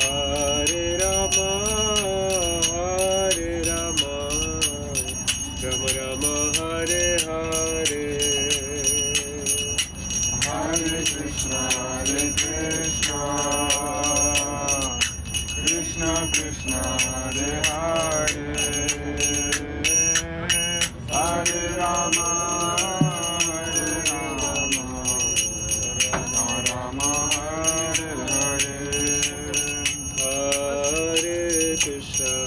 Hare Rama, Hare Rama, Rama Rama, Hare Hare, Hare Krishna, Krishna Krishna, Hare Hare, Hare Rama, Hare Rama, Rama Rama, Hare Hare, Hare Krishna,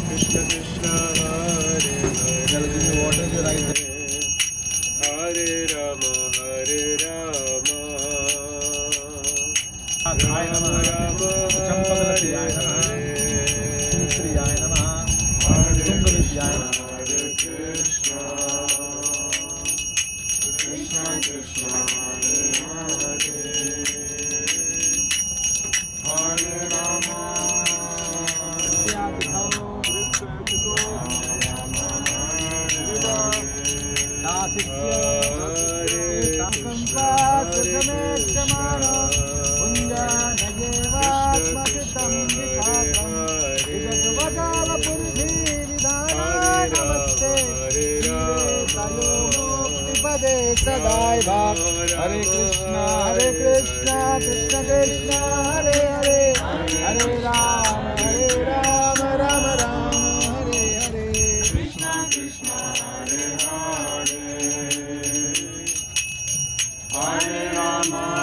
Krishna Krishna, Hare Hare, Hare Rama, Hare Rama, Rama Rama, Hare Hare, Hare Krishna, Krishna Krishna, Hare Hare, Hare Rama, Hare Krishna, Krishna Krishna, Hare Hare, Hare Rama, Rama Rama, Hare Hare, Krishna Krishna, Hare Hare, Hare Rama.